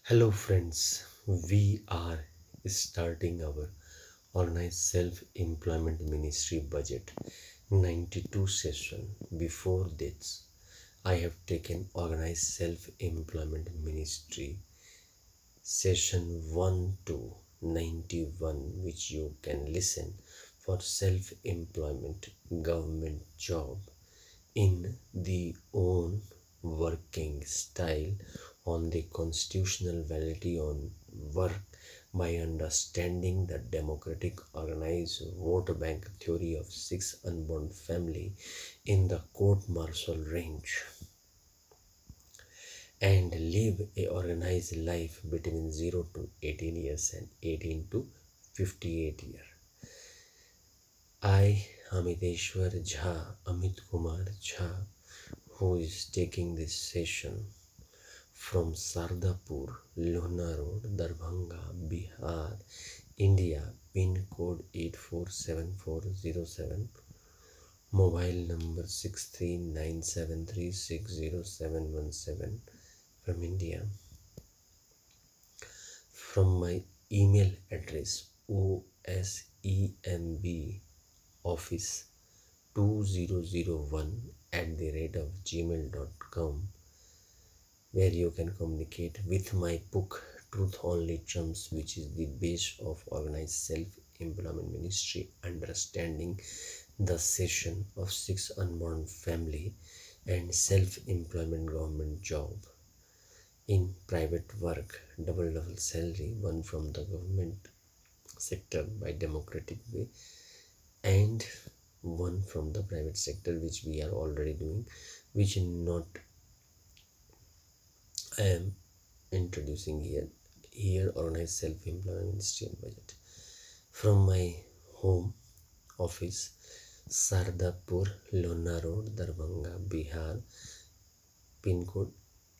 Hello, friends. We are starting our Organized Self Employment Ministry Budget 92 session. Before this, I have taken Organized Self Employment Ministry session 1 to 91, which you can listen for self employment government job in the own working style on the constitutional validity on work by understanding the democratic organized vote bank theory of six unborn family in the court martial range and live a organized life between 0 to 18 years and 18 to 58 years. I, Amit Kumar Jha, who is taking this session from Sardapur, Luna Road, Darbhanga, Bihar, India, pin code 847407, mobile number 6397360717 from India, from my email address osemb office2001@gmail.com, where you can communicate with my book Truth Only Trumps, which is the base of Organized Self-Employment Ministry, understanding the session of six unborn family and self-employment government job in private work, double salary, one from the government sector by democratic way and one from the private sector, which we are already doing, which not I am introducing here Organized Self-Employment Ministry budget from my home office, Sardapur, Lona Road, Darbhanga, Bihar, pin code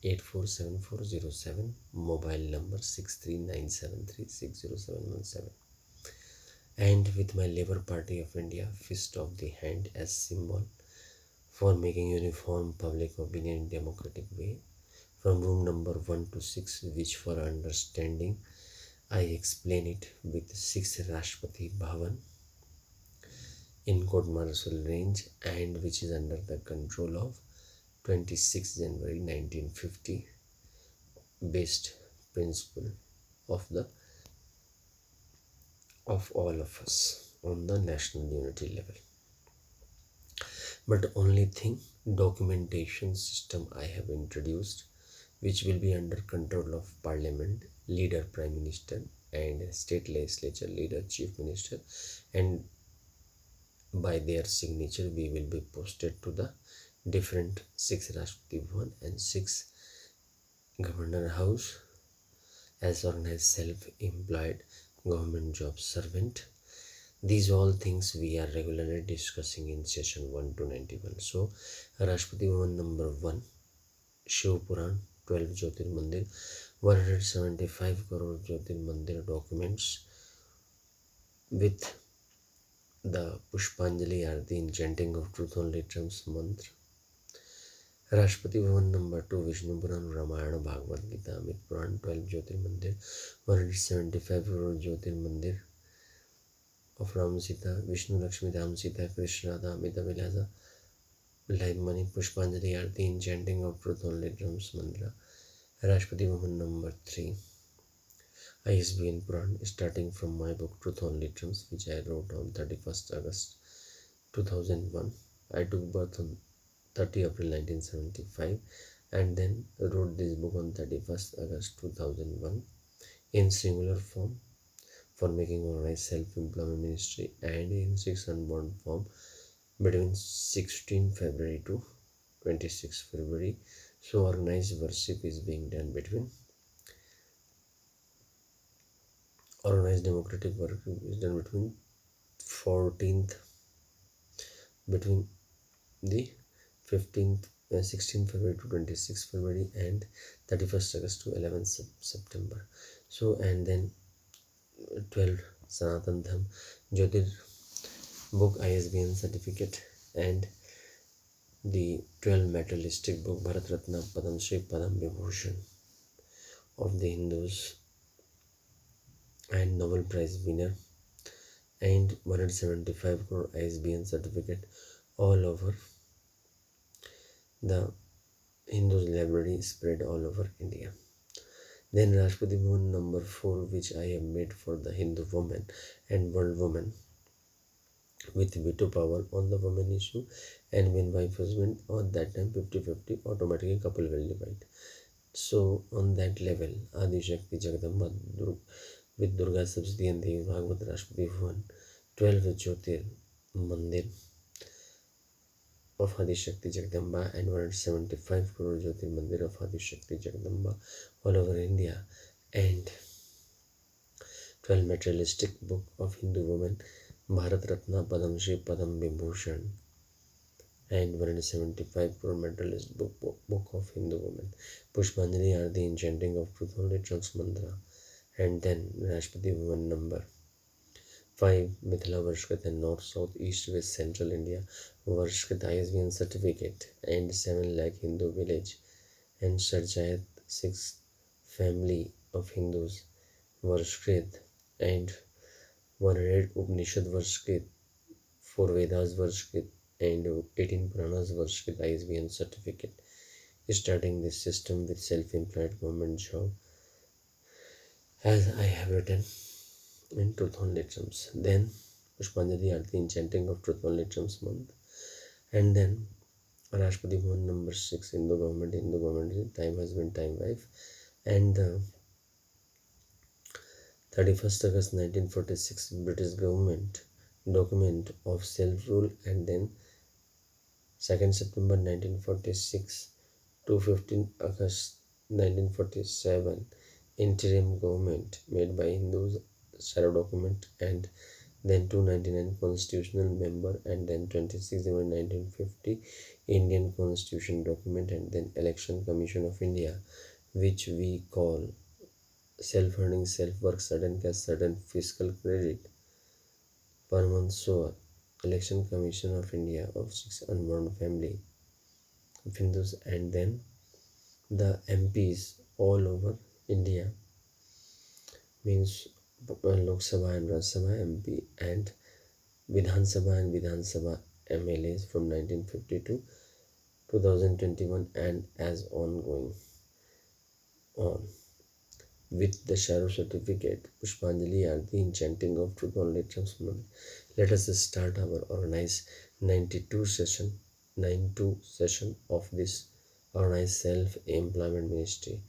847407, mobile number 6397360717, and with my Labour Party of India fist of the hand as symbol for making uniform public opinion in democratic way, from room number 1 to 6, which for understanding I explain it with 6 Rashtrapati Bhavan in Court Martial Range, and which is under the control of 26 January 1950 based principle of all of us on the national unity level. But only thing, documentation system I have introduced, which will be under control of Parliament, leader Prime Minister, and state legislature leader Chief Minister, and by their signature we will be posted to the different 6 Rashtrapati Bhavan and 6 Governor House as organized self-employed government job servant. These all things we are regularly discussing in session 1 to 91. So Rashtrapati Bhavan number 1, Shiv Puran, 12 Jyotirmandir, 175 crore Jyotirmandir documents with the Pushpanjali Arti in chanting of Truth Only Trumps mantra. Rashtrapati Bhavan number 2, Vishnu Puran, Ramayana, Bhagavad Gita, Amit Puran, 12 Jyotirmandir, 175 crore Jyotirmandir of Ram Sita, Vishnu Lakshmi Ram Sita, Krishna Radha, Amita Vilasa, Live Money, Pushpanjali Arti in chanting of Truth Only Trumps mantra. Rashtrapati Bhavan number 3, ISBN Puran, starting from my book Truth Only Trumps, which I wrote on 31st August 2001. I took birth on 30 April 1975 and then wrote this book on 31st August 2001 in singular form for making organized self-employment ministry, and in 6 unbound form between 16 February to 26 February. So organized worship is being done between organized democratic work is done between 14th between the 16th February to 26th February and 31st August to 11th September. So and then 12 Sanatan Dham Jyotir book ISBN certificate, and the 12 materialistic book Bharat Ratna Padam Shri Padam Vibhushan of the Hindus and Nobel Prize winner, and 175 crore ISBN certificate all over the Hindus library spread all over India. Then Rashtrapati Bhavan number 4, which I have made for the Hindu women and world women, with veto power on the women issue, and when wife husband on that time 50-50, automatically couple will divide. So on that level, Adi Shakti Jagadamba with Durga Saptati and Devi Bhagavad Rashtrapati Bhavan, 12 Jyotir Mandir of Adi Shakti Jagadamba and 175 crore Jyotir Mandir of Adi Shakti Jagadamba all over India, and 12 materialistic book of Hindu women, Bharat Ratna, Padam Shri, Padam Vibhushan, and 175 crore materialist book of Hindu women, Pushpanjali are the enchanting of truth only trunks mantra, and then Rashtrapati Bhavan number 5, Mithila Varshkrit and North, South, East, West, Central India, Varshkrit ISBN certificate, and 7 lakh Hindu village, and Sarjayat 6 family of Hindus, Varshkrit, and 100 Upanishad Varshkrit, 4 Vedas Varshkrit, and 18 Puranas Varshkrit ISBN certificate. Starting this system with self-employed government job, as I have written in Truth Only Trumps. Then Pushpanjali are the enchanting of Truth Only Trumps month, and then Rashtrapati Bhavan number 6, Hindu government, time husband, time wife, and the 31st August 1946 British government document of self-rule, and then 2nd September 1946 to 15 August 1947 interim government made by Hindus shadow document, and then 299 constitutional member, and then 26 January 1950 Indian constitution document, and then election commission of India, which we call self-earning, self-work, sudden cash, sudden fiscal credit per month. So election commission of India of 6 unborn family of Hindus, and then the MPs all over India, means Lok Sabha and Rajya Sabha MP, and Vidhan Sabha MLAs from 1950 to 2021, and as ongoing on. With the Shadow certificate, Pushpanjali are the enchanting of truth only transformed. Let us start our organized 92 session of this organized self-employment ministry,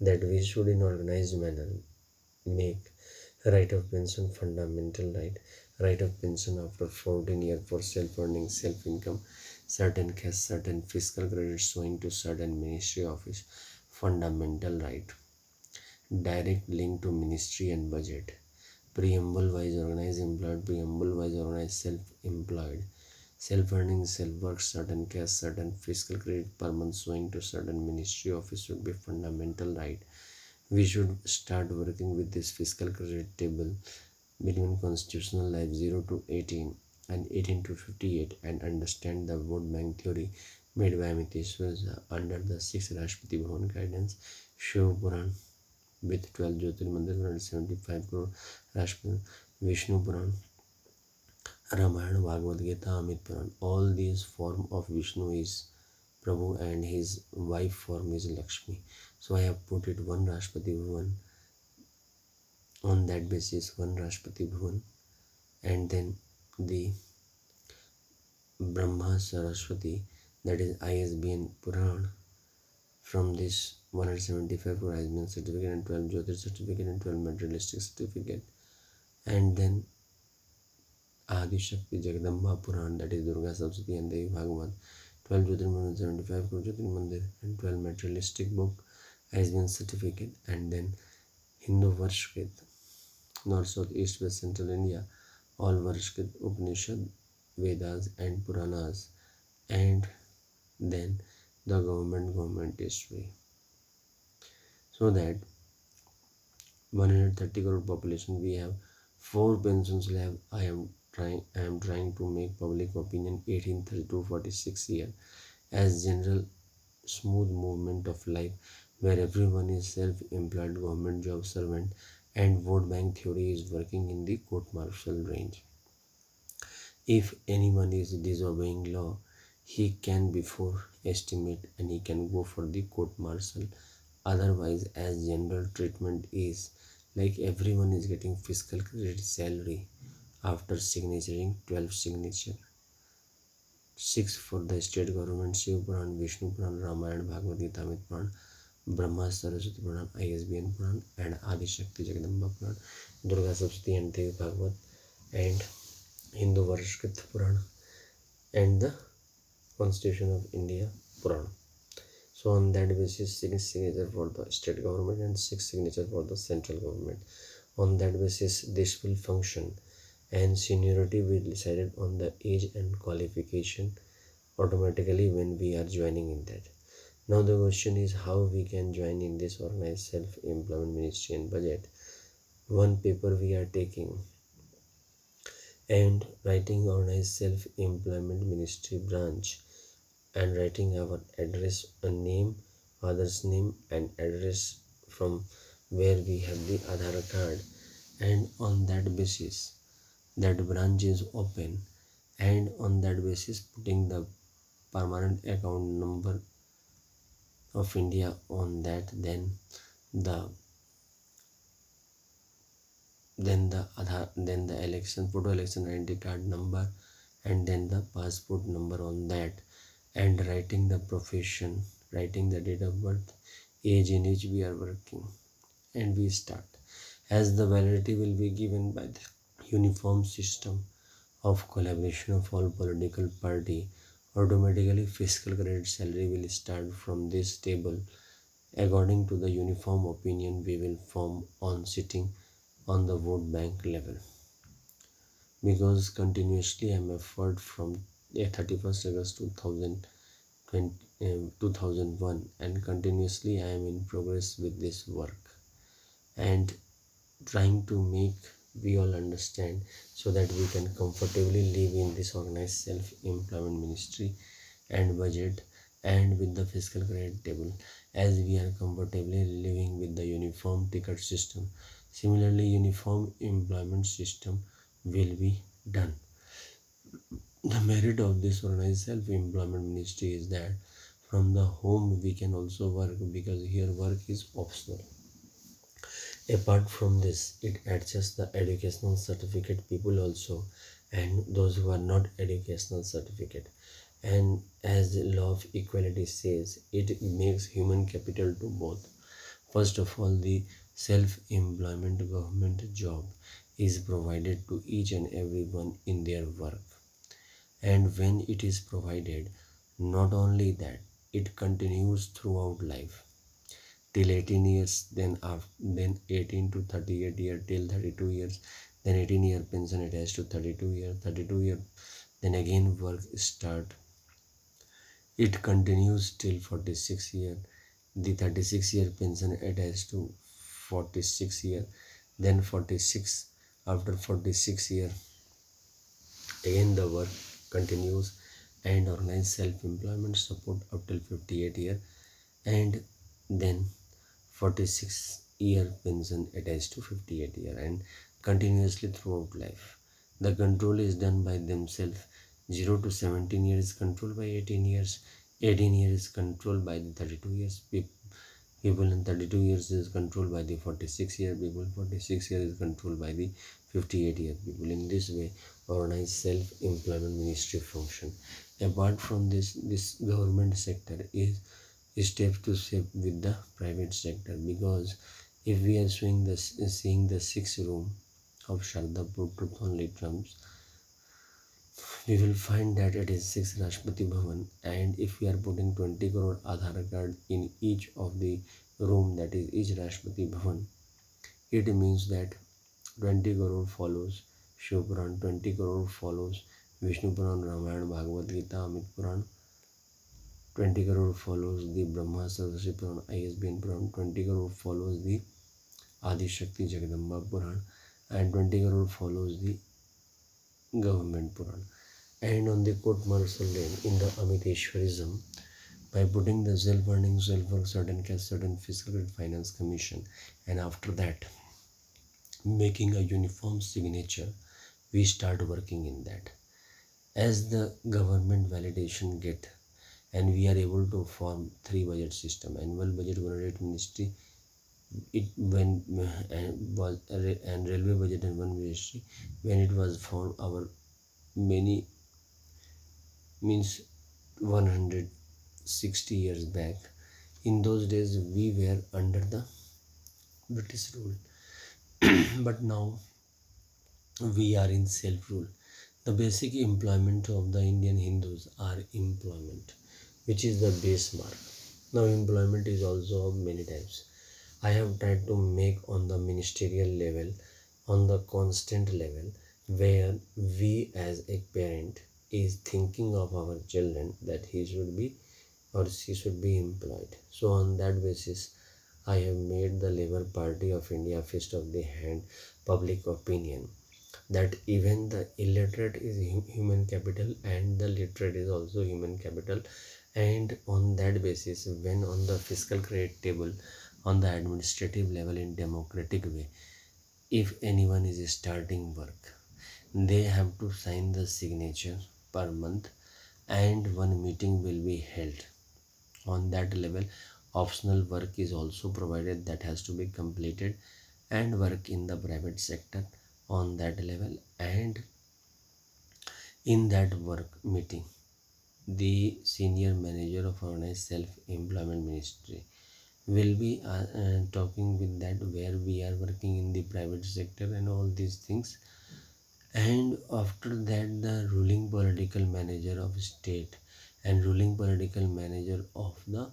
that we should in organized manner make right of pension fundamental right of pension after 14 years for self-earning, self-income, certain cash, certain fiscal credit showing to certain ministry office, fundamental right, direct link to ministry and budget, preamble wise organized employed, preamble wise organized self-employed, self-earning, self-work, certain cash, certain fiscal credit per month showing to certain ministry office should be fundamental right. We should start working with this fiscal credit table between constitutional life 0 to 18 and 18 to 58, and understand the vote bank theory made by Amit kumar Jha under the 6th Rashtrapati Bhavan guidance, Shiv Puran with 12 Jyotir Mandir, 175 crore Rashtrapati, Vishnu Puran, Ramayana, Bhagavad Gita, Amit Puran. All these form of Vishnu is Prabhu and his wife form is Lakshmi. So I have put it one Rashtrapati Bhavan. On that basis, one Rashtrapati Bhavan, and then the Brahma Saraswati, that is ISBN Puran. From this 175 for ISBN certificate, and 12 Jyotir certificate, and 12 materialistic certificate, and then Adi Shakti Jagadamba Puran, that is Durga Saptati and Devi Bhagavad, 12 Jyotir 75 crore Jyotir Mandir, and 12 materialistic book ISBN certificate, and then Hindu Varshkrit, North, South, East, West, Central India, all Varshkrit, Upanishad, Vedas and Puranas, and then the government history. So that 130 crore population, we have 4 pensions lab. I am trying to make public opinion 18 to 46 year as general smooth movement of life where everyone is self-employed government job servant, and vote bank theory is working in the court-martial range. If anyone is disobeying law, he can before estimate and he can go for the court-martial. Otherwise, as general treatment is like everyone is getting fiscal credit salary after signaturing 12 signature. 6 for the state government: Shiv Puran, Vishnu Puran, Ramayana, Bhagavad Gita, Amit Puran, Brahma Saraswati Puran, ISBN Puran, and Adi Shakti Jagadamba Puran, Durga Saptati and Devi Bhagavad, and Hindu Varshkrit Puran, and the Constitution of India Puran. So on that basis, 6 signature for the state government and 6 signature for the central government. On that basis, this will function, and seniority will be decided on the age and qualification automatically when we are joining in that. Now the question is how we can join in this organized self-employment ministry and budget. One paper we are taking and writing organized self-employment ministry branch, and writing our address, a name, father's name and address from where we have the Aadhaar card, and on that basis that branch is open, and on that basis putting the permanent account number of India on that, the then the election photo, election ID card number, and then the passport number on that, and writing the profession, writing the date of birth, age in which we are working, and we start. As the validity will be given by the uniform system of collaboration of all political party, automatically fiscal credit salary will start from this table according to the uniform opinion we will form on sitting on the vote bank level. Because continuously I am effort from 31st August 2001, and continuously I am in progress with this work and trying to make we all understand so that we can comfortably live in this organized self-employment ministry and budget and with the fiscal credit table, as we are comfortably living with the uniform ticket system. Similarly, uniform employment system will be done. The merit of this organized self-employment ministry is that from the home we can also work, because here work is optional. Apart from this, it adjusts the educational certificate people also, and those who are not educational certificate. And as the law of equality says, it makes human capital to both. First of all, the self-employment government job is provided to each and everyone in their work. And when it is provided, not only that, it continues throughout life till 18 years, then 18 to 38 year till 32 years, then 18-year pension attached to 32 year, then again work start. It continues till 46 year, the 36-year pension attached to 46 year, then 46, after 46 year again the work continues, and organized self-employment support up till 58 year, and then 46-year pension attached to 58 year, and continuously throughout life. The control is done by themselves. 0 to 17 years is controlled by 18 years, 18 years is controlled by the 32 years people, and 32 years is controlled by the 46-year people, 46 years is controlled by the 58-year people. In this way, organized self-employment ministry function. Apart from this government sector is step to step with the private sector, because if we are seeing the 6th room of Shardapur Truth Only Trumps, we will find that it is 6 Rashtrapati Bhavan, and if we are putting 20 crore Aadhaar card in each of the room, that is each Rashtrapati Bhavan, it means that 20 crore follows Shiv Puran, 20 crore follows Vishnu Puran, Ramayana, Bhagavad Gita, Amit Puran, 20 crore follows the Brahma Saraswati Puran, ISBN Puran, 20 crore follows the Adi Shakti Jagadamba Puran, and 20 crore follows the Government Puran. And on the court martial lane in the Amiteshwarism, by putting the self-earning, self-work, certain cash, certain fiscal credit finance commission, and after that making a uniform signature, we start working in that. As the government validation get, and we are able to form three budget system: annual budget, one rate ministry, it when was and railway budget and one ministry. When it was formed, our many means 160 years back, in those days we were under the British rule. But now we are in self rule. The basic employment of the Indian Hindus are employment, which is the base mark. Now employment is also of many types. I have tried to make on the ministerial level, on the constant level, where we as a parent is thinking of our children that he should be or she should be employed. So on that basis, I have made the Labour Party of India fist of the hand public opinion that even the illiterate is human capital and the literate is also human capital. And on that basis, when on the fiscal credit table, on the administrative level in democratic way, if anyone is starting work, they have to sign the signature per month, and one meeting will be held. On that level, optional work is also provided that has to be completed, and work in the private sector on that level. And in that work meeting, the senior manager of Organized Self-Employment Ministry will be talking with that where we are working in the private sector and all these things. And after that, the ruling political manager of state and ruling political manager of the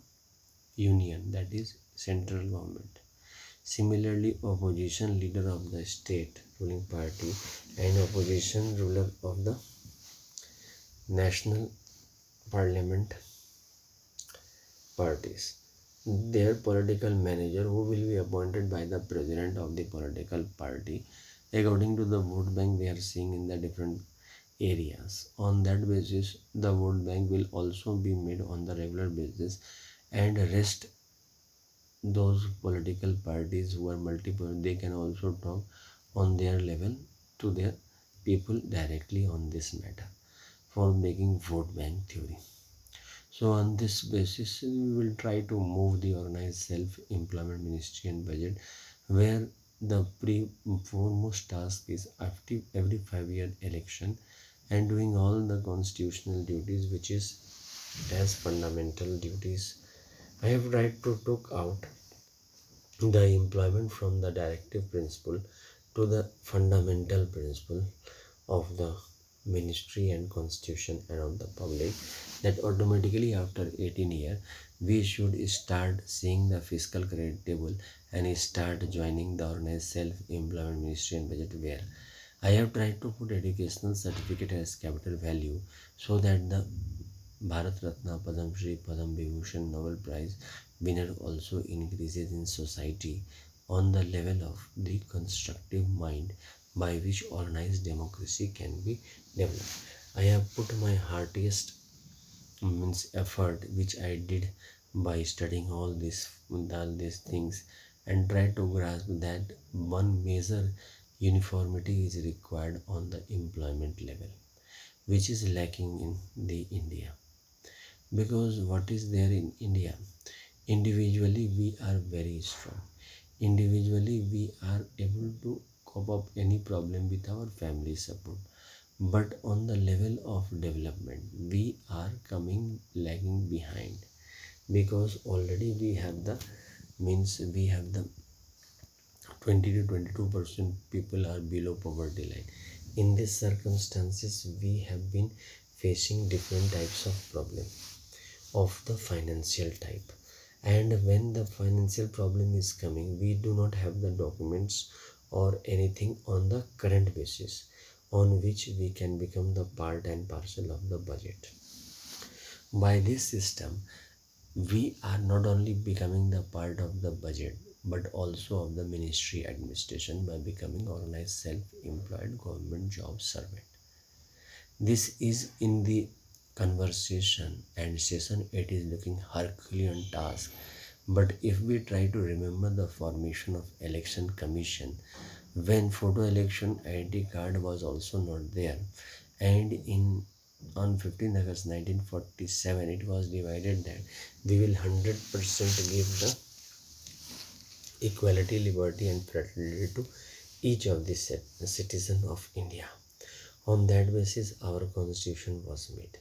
union, that is central government. Similarly, opposition leader of the state ruling party and opposition ruler of the national parliament parties, their political manager who will be appointed by the president of the political party according to the vote bank we are seeing in the different areas. On that basis, the vote bank will also be made on the regular basis, and rest those political parties who are multiple, they can also talk on their level to their people directly on this matter for making vote bank theory. So on this basis, we will try to move the Organized Self-Employment Ministry and budget, where the foremost task is after every 5-year election and doing all the constitutional duties, which is as fundamental duties. I have tried to took out the employment from the directive principle to the fundamental principle of the ministry and constitution around the public, that automatically after 18 years we should start seeing the fiscal credit table and start joining the Organized Self-Employment Ministry and budget, where I have tried to put educational certificate as capital value so that the Bharat Ratna, Padam Shri, Padam Vibhushan, Nobel Prize winner also increases in society on the level of the constructive mind by which organized democracy can be developed. I have put my heartiest means effort which I did by studying all these things, and try to grasp that one major uniformity is required on the employment level, which is lacking in the India. Because what is there in India? Individually, we are very strong. Individually, we are able to cope up any problem with our family support. But on the level of development, we are coming lagging behind, because already we have the 20 to 22% people are below poverty line. In these circumstances, we have been facing different types of problem of the financial type. And when the financial problem is coming, we do not have the documents or anything on the current basis on which we can become the part and parcel of the budget. By this system, we are not only becoming the part of the budget but also of the ministry administration by becoming organized self-employed government job servant. This is in the conversation, and session 8 is looking Herculean task. But if we try to remember the formation of election commission, when photo election ID card was also not there, and in on 15th August 1947 it was divided that we will 100% give the equality, liberty and fraternity to each of the citizen of India. On that basis, our constitution was made.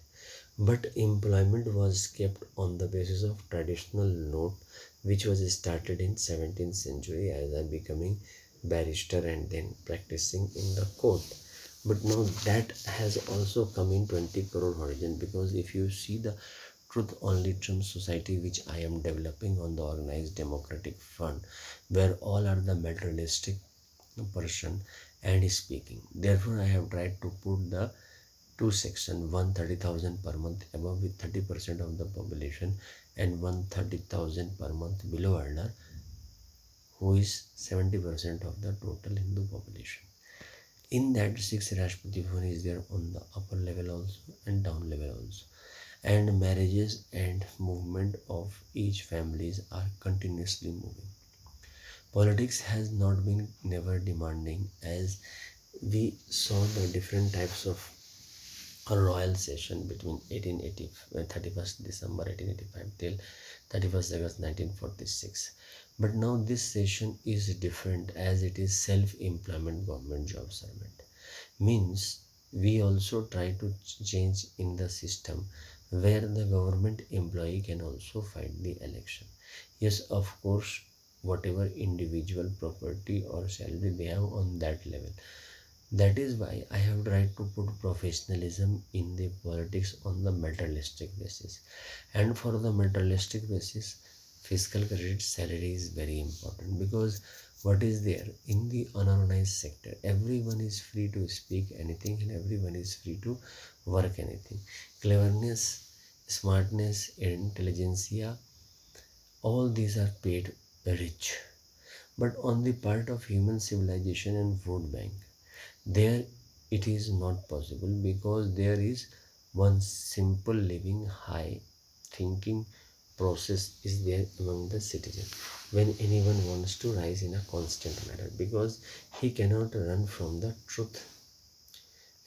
But employment was kept on the basis of traditional note, which was started in 17th century as I becoming barrister and then practicing in the court. But now that has also come in 20 crore horizon, because if you see the truth only term society which I am developing on the organized democratic fund, where all are the materialistic person and speaking. Therefore, I have tried to put the two section, 130,000 per month above with 30% of the population, and 130,000 per month below earner, who is 70% of the total Hindu population. In that, 6 Rashtrapati Bhavan is there on the upper level also and down level also. And marriages and movement of each families are continuously moving. Politics has not been never demanding, as we saw the different types of a royal session between 1880, 31st December 1885 till 31st August 1946. But now this session is different, as it is self-employment government job servant. Means we also try to change in the system where the government employee can also fight the election. Yes, of course, whatever individual property or salary they have on that level. That is why I have tried to put professionalism in the politics on the materialistic basis. And for the materialistic basis, fiscal credit salary is very important, because what is there in the unorganized sector, everyone is free to speak anything and everyone is free to work anything. Cleverness, smartness, intelligentsia, all these are paid rich. But on the part of human civilization and vote bank, there it is not possible, because there is one simple living high thinking process is there among the citizen when anyone wants to rise in a constant manner, because he cannot run from the truth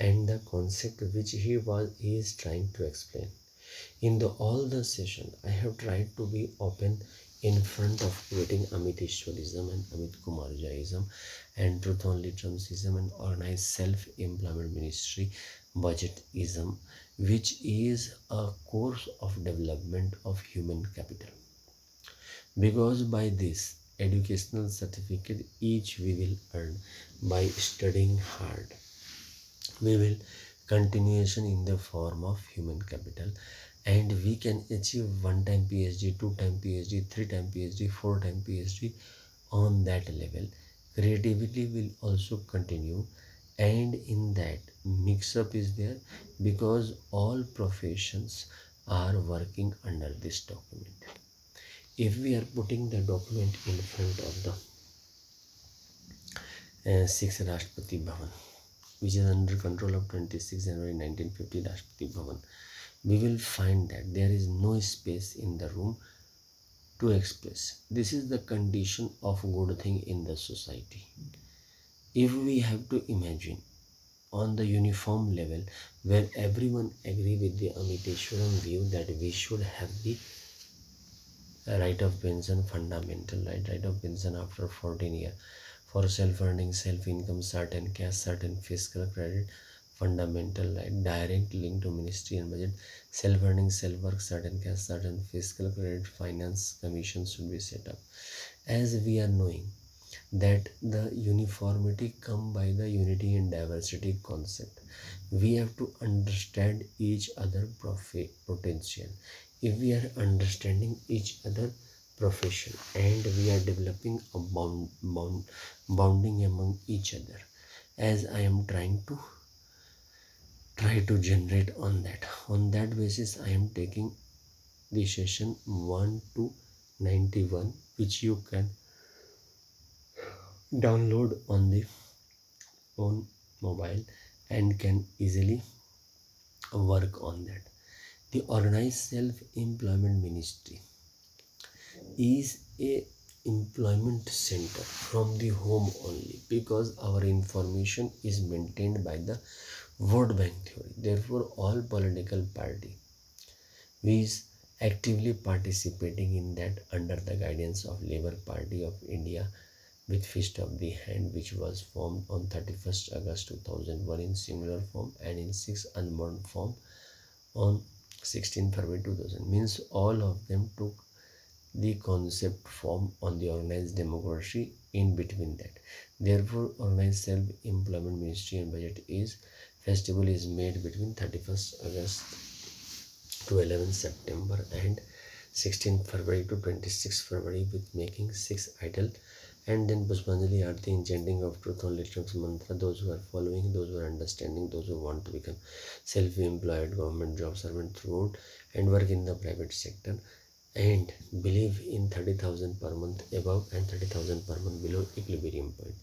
and the concept which he is trying to explain. In the all the session, I have tried to be open in front of creating Amitishwarism and Amit kumar Jhaism and Truth Only Trumpism and Organized Self-Employment Ministry Budgetism, which is a course of development of human capital. Because by this educational certificate each we will earn by studying hard, we will continuation in the form of human capital, and we can achieve one time PhD, two time PhD, three time PhD, four time PhD. On that level, creativity will also continue, and in that mix up is there, because all professions are working under this document. If we are putting the document in front of the 6th Rashtrapati Bhavan, which is under control of 26 January 1950 Rashtrapati Bhavan, we will find that there is no space in the room to express. This is the condition of good thing in the society. If we have to imagine on the uniform level where everyone agree with the Amiteshwaram view that we should have the right of pension, fundamental right of pension after 14 years, for self-earning, self-income, certain cash, certain fiscal credit, fundamental right, direct link to ministry and budget, self-earning, self-work, certain cash, certain fiscal credit, finance commission should be set up. As we are knowing that the uniformity come by the unity and diversity concept, we have to understand each other potential. If we are understanding each other profession and we are developing a bonding among each other, as I am try to generate on that basis, I am taking the session 1 to 91, which you can download on the phone mobile and can easily work on that. The Organized Self-Employment Ministry is a employment center from the home only, because our information is maintained by the vote bank theory. Therefore, all political party is actively participating in that under the guidance of Labour Party of India with Fist of the Hand, which was formed on 31st August 2001 in singular form and in 6 unborn form on 16 February 2000. Means all of them took the concept form on the organized democracy in between that. Therefore, organized self-employment ministry and budget is festival is made between 31st August to 11 September and 16 February to 26 February with making 6 idol and then Pushpanjali Aarti in chanting of truth on literals mantra. Those who are following, those who are understanding, those who want to become self-employed government job servant throughout and work in the private sector and believe in 30,000 per month above and 30,000 per month below equilibrium point.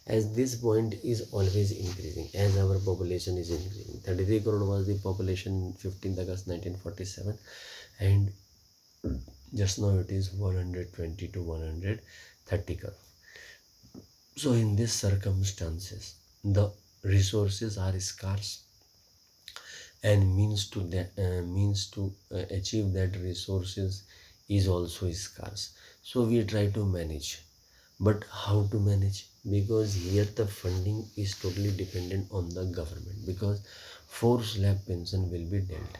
As this point is always increasing, as our population is increasing. 33 crore was the population 15th August 1947 and just now it is 120 to 130 crore. So in these circumstances, the resources are scarce and means to achieve that resources is also scarce. So we try to manage, but how to manage? Because here the funding is totally dependent on the government, because 4 slab pension will be dealt.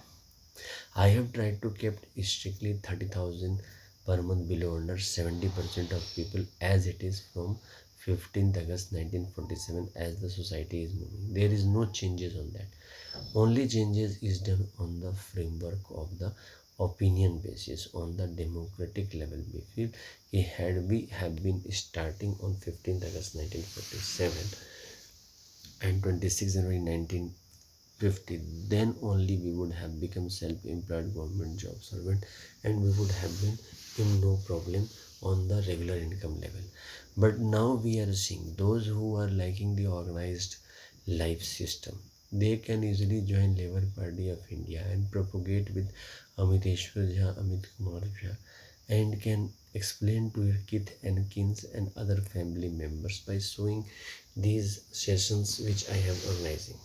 I have tried to keep strictly 30,000 per month below under 70% of people as it is from 15th August 1947 as the society is moving. There is no changes on that. Only changes is done on the framework of the opinion basis on the democratic level. We feel we have been starting on 15th August 1947 and 26 January 1950, then only we would have become self-employed government job servant and we would have been in no problem on the regular income level. But now we are seeing those who are liking the organized life system, they can easily join Labour Party of India and propagate with Amit Jha, Amit Kumar Jha, and can explain to your kith and kins and other family members by showing these sessions which I am organizing.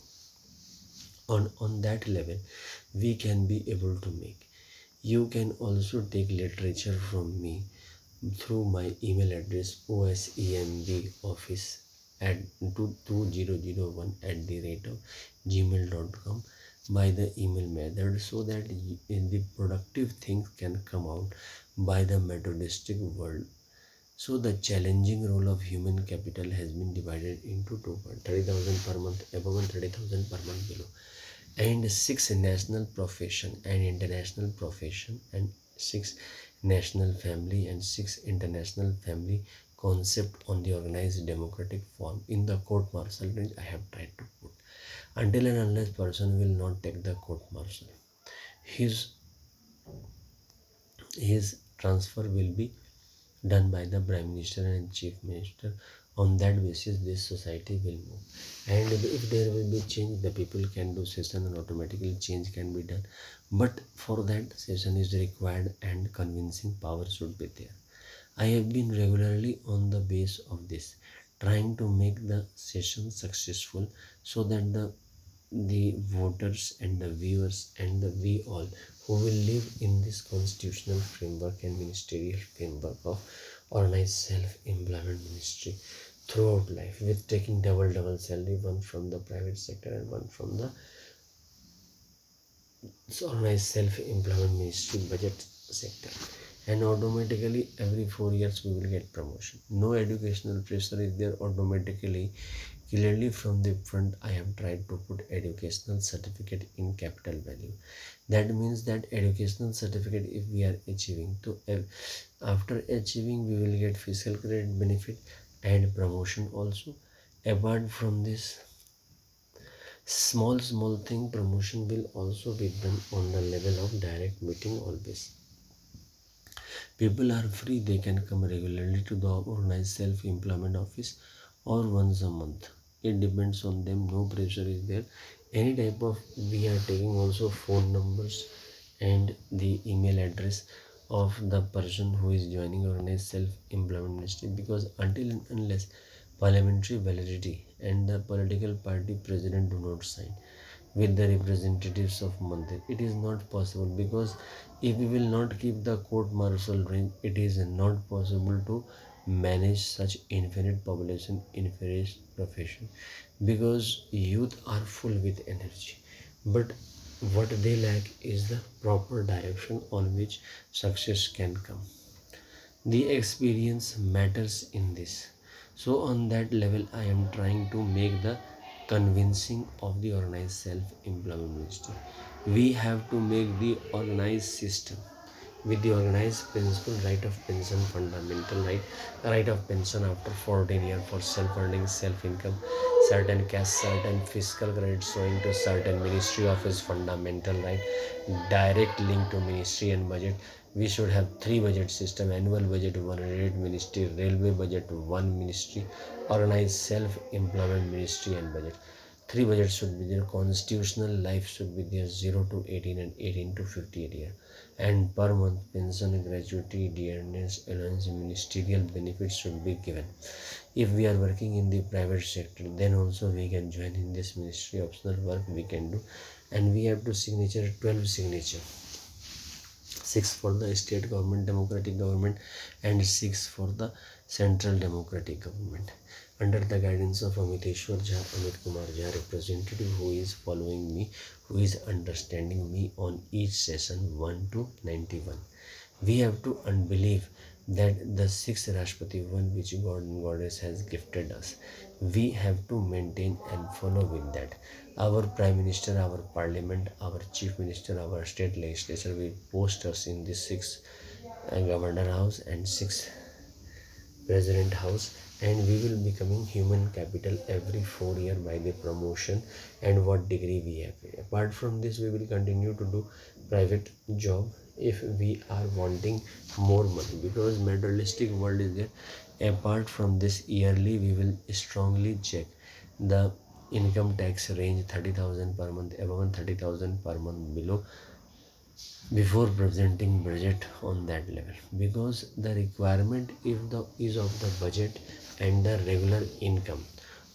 On that level, we can be able to make. You can also take literature from me through my email address osemb at 2001 at the rate of gmail.com by the email method, so that the productive things can come out by the methodistic world. So the challenging role of human capital has been divided into 30,000 per month above and 30,000 per month below, and 6 national profession and international profession, and 6 national family and 6 international family concept on the organized democratic form in the court martial range. I have tried to put, until and unless person will not take the court martial, his transfer will be done by the Prime Minister and Chief Minister. On that basis, this society will move. And if there will be change, the people can do session and automatically change can be done. But for that, session is required and convincing power should be there. I have been regularly on the base of this, trying to make the session successful so that the voters and the viewers and the we all who will live in this constitutional framework and ministerial framework of organized self-employment ministry throughout life, with taking double salary, one from the private sector and one from the organized self-employment ministry budget sector, and automatically every 4 years we will get promotion. No educational pressure is there automatically. Clearly from the front, I have tried to put educational certificate in capital value. That means that educational certificate, if we are achieving, to after achieving we will get fiscal credit benefit and promotion also. Apart from this, small thing, promotion will also be done on the level of direct meeting always. People are free, they can come regularly to the organized self-employment office or once a month. It depends on them, no pressure is there. Any type of, we are taking also phone numbers and the email address of the person who is joining organized self-employment ministry, because until and unless parliamentary validity and the political party president do not sign with the representatives of Mandir, it is not possible, because if we will not keep the court martial range, it is not possible to manage such infinite population, infinite profession, because youth are full with energy, but what they lack is the proper direction on which success can come. The experience matters in this. So on that level, I am trying to make the convincing of the organized self-employment ministry. We have to make the organized system with the organized principle, right of pension, fundamental right of pension after 14 years for self-earning, self-income, certain cash, certain fiscal credit showing to certain ministry office, fundamental right, direct link to ministry and budget. We should have three budget system: annual budget one rate ministry, railway budget one ministry, organized self-employment ministry and budget. Three budgets should be there. Constitutional life should be there, 0 to 18 and 18 to 58 year. And per month pension, gratuity, dearness, allowance, ministerial benefits should be given. If we are working in the private sector, then also we can join in this ministry. Optional work we can do, and we have to signature 12 signature, 6 for the state government democratic government and 6 for the central democratic government, under the guidance of Amit Kumar Jha representative, who is following me, who is understanding me on each session 1 to 91. We have to unbelieve that the sixth Rashtrapati one which God and Goddess has gifted us, we have to maintain and follow with that. Our Prime Minister, our Parliament, our Chief Minister, our State Legislature will post us in the sixth Governor House and sixth President House, and we will becoming human capital every 4 years by the promotion and what degree we have. Apart from this, we will continue to do private job if we are wanting more money, because materialistic world is there. Apart from this, yearly we will strongly check the income tax range, 30,000 per month, above 30,000 per month, below, before presenting budget on that level, because the requirement if the is of the budget and the regular income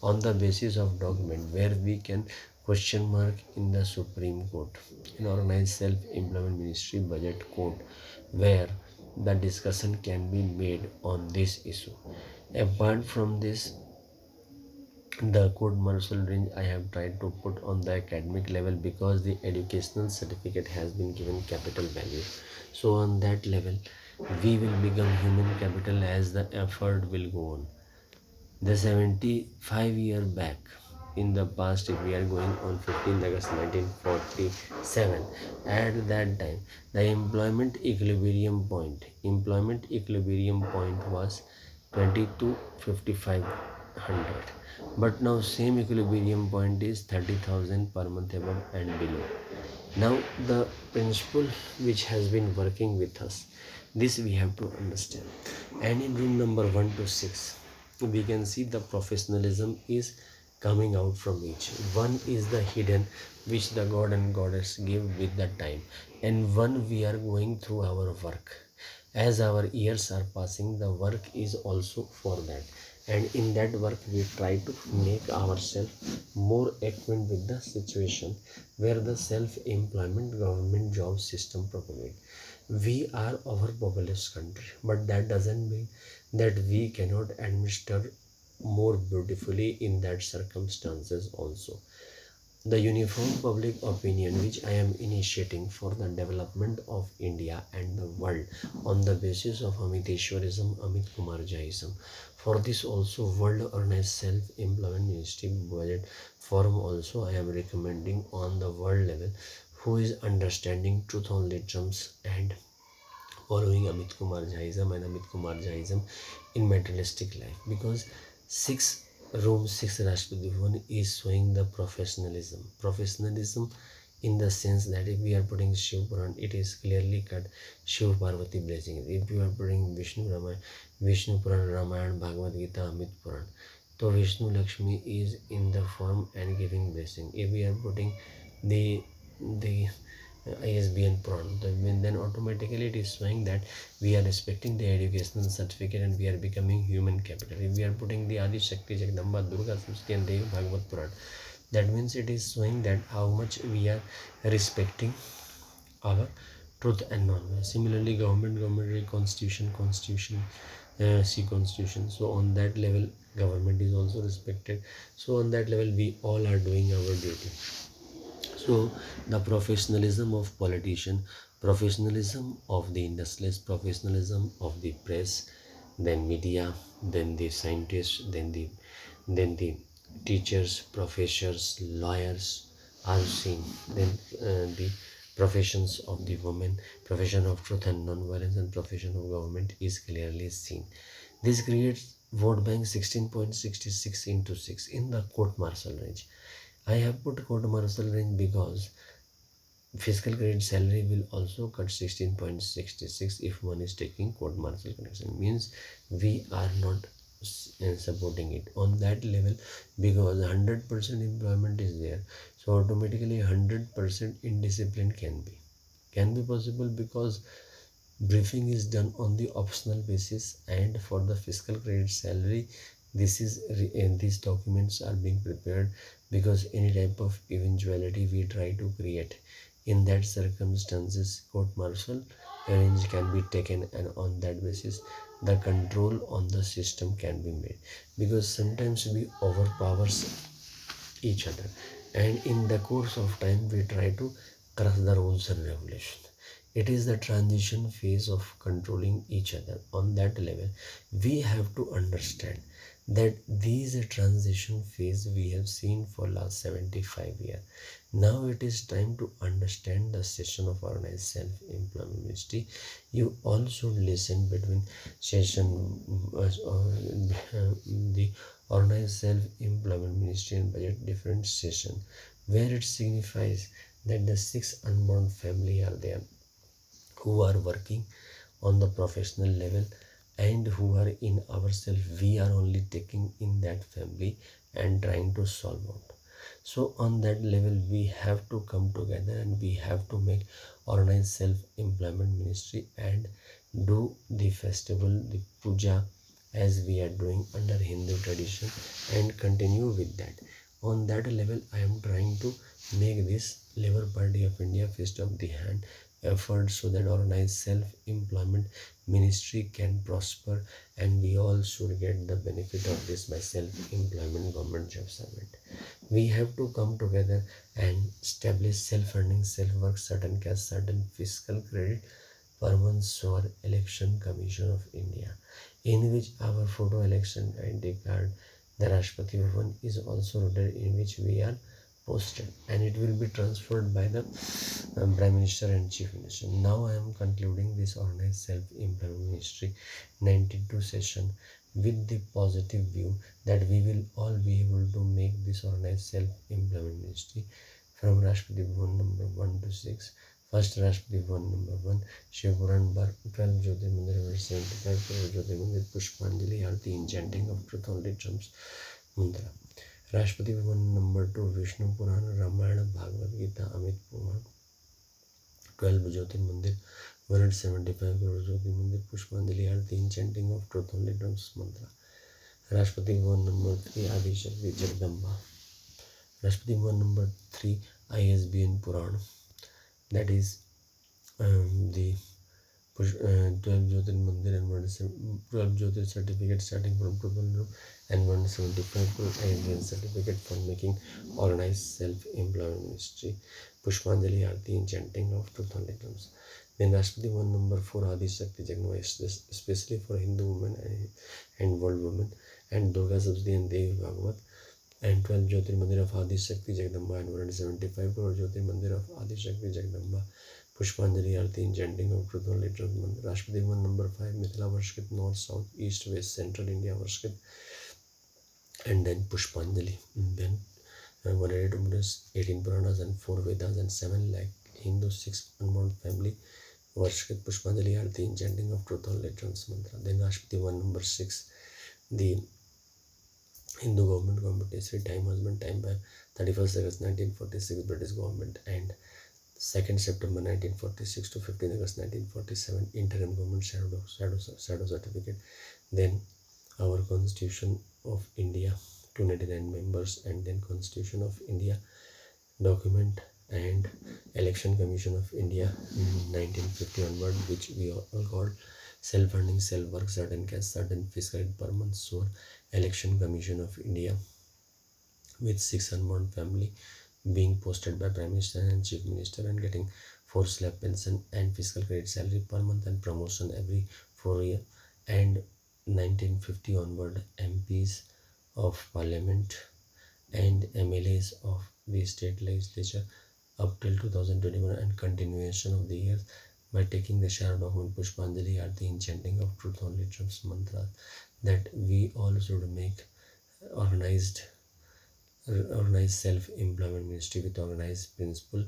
on the basis of document where we can question mark in the Supreme Court, in organized self-employment ministry budget court, where the discussion can be made on this issue. Apart from this, the court martial range I have tried to put on the academic level, because the educational certificate has been given capital value. So on that level, we will become human capital as the effort will go on. The 75-year back in the past, if we are going on 15th August 1947, at that time the employment equilibrium point was 22,500, but now same equilibrium point is 30,000 per month above and below. Now the principle which has been working with us, this we have to understand. And in room number 1 to 6, we can see the professionalism is coming out from each. One is the hidden, which the God and Goddess give with the time, and one we are going through our work. As our years are passing, the work is also for that, and in that work we try to make ourselves more acquainted with the situation where the self-employment government job system propagate. We are overpopulous country, but that doesn't mean that we cannot administer more beautifully in that circumstances also. The uniform public opinion which I am initiating for the development of India and the world on the basis of Amit Kumar Jhaism. For this also, World Organized Self-Employment Ministry budget forum also I am recommending on the world level, who is understanding truth only terms and following Amit Kumar Jhaism and Amit Kumar Jhaism in materialistic life, because six room six Rashtrapati one is showing the professionalism in the sense that if we are putting Shiv Puran, it is clearly cut Shiv Parvati blessing. If you are putting Vishnu Puran, Ramayana, Bhagavad Gita, Amit Puran, so Vishnu Lakshmi is in the form and giving blessing. If we are putting the ISBN Puran, then automatically it is showing that we are respecting the educational certificate and we are becoming human capital. If we are putting the Adi Shakti Jagdamba Durga Samstiti and Devi Bhagavad Puran, that means it is showing that how much we are respecting our truth and non-violence. Similarly, government constitution, see constitution. So on that level, government is also respected. So on that level, we all are doing our duty. So the professionalism of politician, professionalism of the industrialist, professionalism of the press, then media, then the scientists, then the teachers, professors, lawyers are seen. Then the professions of the women, profession of truth and non-violence, and profession of government is clearly seen. This creates vote bank 16.66 into 6 in the court martial range. I have put court martial range because fiscal credit salary will also cut 16.66 if one is taking court martial connection. Means we are not supporting it on that level because 100% employment is there. So automatically 100% indiscipline can be possible because briefing is done on the optional basis, and for the fiscal credit salary these documents are being prepared because any type of eventuality we try to create, in that circumstances court martial arrange can be taken, and on that basis the control on the system can be made, because sometimes we overpowers each other, and in the course of time we try to crush the rules and regulation. It is the transition phase of controlling each other. On that level, we have to understand that these transition phase we have seen for last 75 years. Now it is time to understand the session of organized self-employment ministry. You all should listen between session the organized self-employment ministry and budget different session, where it signifies that the 6 unborn family are there who are working on the professional level and who are in ourselves. We are only taking in that family and trying to solve out. So on that level we have to come together and we have to make organized self-employment ministry and do the festival, the puja, as we are doing under Hindu tradition, and continue with that. On that level I am trying to make this Labour Party of India Fist of the Hand effort so that organized self-employment ministry can prosper, and we all should get the benefit of this by self-employment government job servant. We have to come together and establish self-earning, self-work, certain caste, certain fiscal credit per month for election commission of India, in which our photo election ID card, the Rashtrapati Bhavan is also rotated, in which we are posted, and it will be transferred by the Prime Minister and Chief Minister. Now I am concluding this organized self-employment ministry 92 session with the positive view that we will all be able to make this organized self-employment ministry from Rashtrapati Bhavan number 1 to 6. First Rashtrapati Bhavan number 1, Shivpuran Bar 12 Jyotirmandir 75 crore Jyotirmandir Pushpanjali Aarti in chanting of truth only drums mantra. Rashtrapati Bhavan number 2, Vishnu Purana Ramayana Bhagavad Gita Amit Kumar 12 Jyotirmandir 175 crore Jyotirmandir Pushpanjali Aarti in chanting of truth only drums mantra. Rashtrapati Bhavan number 3, Adi Shakti Jagdamba. Rashtrapati Bhavan number 3, ISBN Puran, that is the 12 Jyotir Mandir and 12 Jyotir certificate starting from 200 and 175 crore ISBN certificate for making organized self-employment ministry Pushpanjali Aarti in chanting of truth only drums. Then Rashtrapati Bhavan number 4, Adi Shakti Jagdamba, especially for Hindu women and world women, and Durga Sabdi and Devi Bhagavad, and 12 Jyotir Mandir of Adi Shakti Jagdamba and 175 crore Jyotir Mandir of Adi Shakti Jagdamba Pushpanjali Aarti in chanting of truth only drums mantra. Rashtrapati Bhavan number 5, Mithila Varshkit, North, South, East, West, Central India Varshkit, and then Pushpanjali. Then 118 Puranas and 4 Vedas and 7 lakh Hindu 6 unborn family Varshkit Pushpanjali Aarti in chanting of truth only drums mantra. Then Rashtrapati Bhavan number 6, the Hindu government history, time husband, time by 31st August 1946 British government, and 2nd September 1946 to 15th August 1947, interim government shadow certificate. Then our Constitution of India, 299 members, and then Constitution of India document, and Election Commission of India in 1950 onward, which we all called self-funding, self-work, certain cash, certain fiscal rate per month. So Election Commission of India with 6 unborn family being posted by Prime Minister and Chief Minister and getting 4 slab pension and fiscal credit salary per month and promotion every 4 year. And 1950 onward, MPs of Parliament and MLAs of the state legislature up till 2021 and continuation of the years by taking the shadow document Pushpanjali at the enchanting of truth only trumps mantra, that we all should make organized organized self-employment ministry with organized principle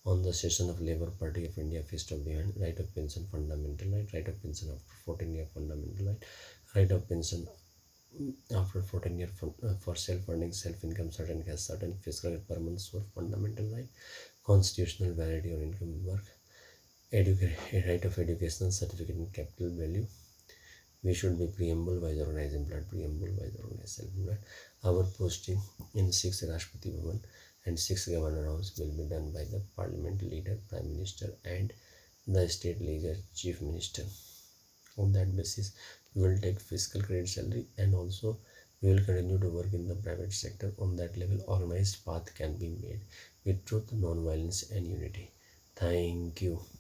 on the session of Labour Party of India fist of the hand, right of pension fundamental right, right of pension after 14 year fundamental right of pension after 14 year for self-funding, self-income, certain cash, certain fiscal rate per month, so fundamental right, constitutional validity on income work, right of educational certificate in capital value. We should be preamble wise organized employed, preamble wise organized self-employed. Our posting in 6th Rashtrapati Bhavan and 6th Governor House will be done by the Parliament leader, Prime Minister, and the state leader, Chief Minister. On that basis, we will take fiscal credit salary, and also we will continue to work in the private sector. On that level, organized path can be made with truth, non-violence, and unity. Thank you.